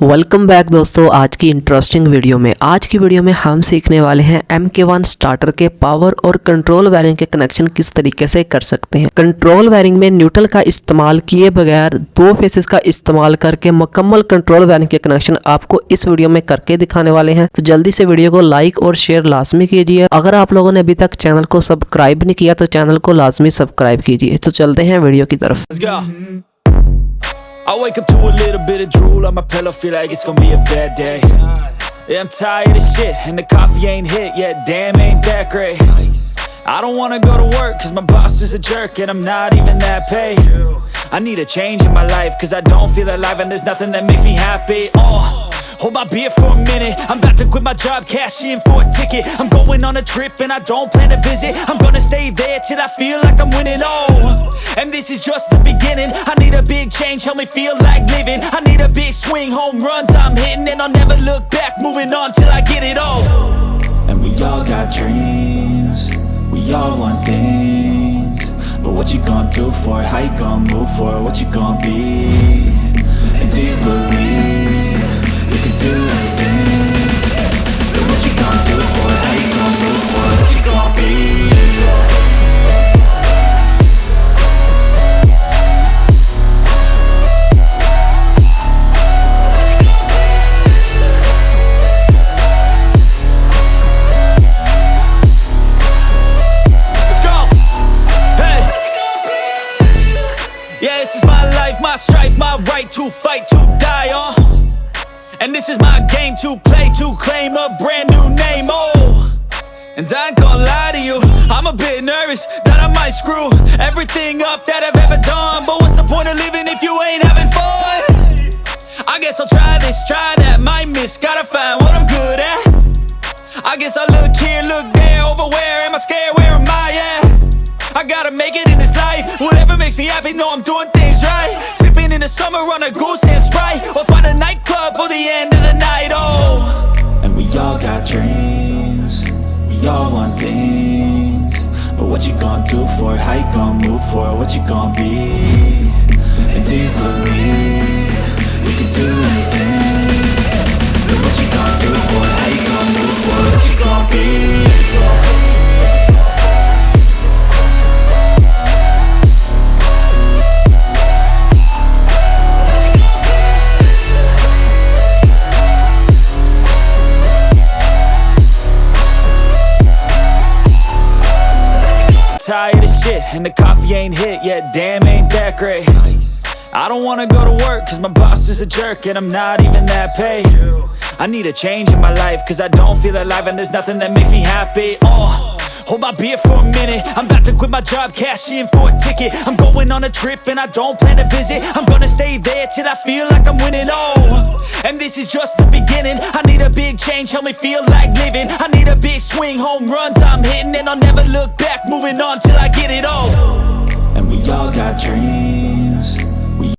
Welcome back दोस्तों। आज की इंटरेस्टिंग वीडियो में हम सीखने वाले हैं MK1 स्टार्टर के पावर और कंट्रोल वायरिंग के कनेक्शन किस तरीके से कर सकते हैं। कंट्रोल वायरिंग में न्यूट्रल का इस्तेमाल किए बगैर दो फेसेस का इस्तेमाल करके मुकम्मल कंट्रोल वायरिंग के कनेक्शन आपको इस वीडियो में करके दिखाने वाले हैं। तो जल्दी से वीडियो को लाइक और शेयर लाजमी कीजिए। अगर आप लोगों ने अभी तक चैनल को सब्सक्राइब नहीं किया तो चैनल को लाजमी सब्सक्राइब कीजिए। तो चलते हैं वीडियो की तरफ। I wake up to a little bit of drool on my pillow, feel like it's gonna be a bad day. Yeah, I'm tired of shit, and the coffee ain't hit yet, damn ain't that great. I don't wanna go to work, cause my boss is a jerk, and I'm not even that paid. I need a change in my life, cause I don't feel alive, and there's nothing that makes me happy. Hold my beer for a minute, I'm about to quit my job, cash in for a ticket. I'm going on a trip and I don't plan to visit. I'm gonna stay there till I feel like I'm winning, and this is just the beginning. I need a big change, help me feel like living. I need a big swing, home runs I'm hitting, and I'll never look back, moving on till I get it all. And we all got dreams, we all want things, but what you gonna do for it? How you gonna move for it? What you gonna be? And do you believe you can do anything? But what you gonna do for it? How you gonna move for it? What you gonna be? Let's go! Hey! Yeah, this is my life, my strife, my right to fight, to die on. And this is my game to play, to claim a brand new name, And I ain't gonna lie to you, I'm a bit nervous that I might screw everything up that I've ever done. But what's the point of living if you ain't having fun? I guess I'll try this, try that, might miss, gotta find what I'm good at. I guess I look here, look there, over where am I scared, where am I at? I gotta make it in this life, whatever makes me happy, know I'm doing things right. Sipping in the summer on a goose and Sprite, or find a nightclub for the end of the night, And we all got dreams, we all want things, but what you gonna do for it? How you gonna move for it? What you gonna be? And do you believe you can do anything? But what you gonna do for it? How you gonna move for it? What you gonna be? Tired of shit, and the coffee ain't hit yet, damn ain't that great. I don't wanna go to work, cause my boss is a jerk, and I'm not even that paid. I need a change in my life, cause I don't feel alive, and there's nothing that makes me happy. Hold my beer for a minute, I'm about to quit my job, cash in for a ticket. I'm going on a trip and I don't plan to visit. I'm gonna stay there till I feel like I'm winning, and this is just the beginning. I need a big change, help me feel like living. I need a big swing, home runs I'm hitting, and I'll never look back, moving on till I get it all. And we all got dreams,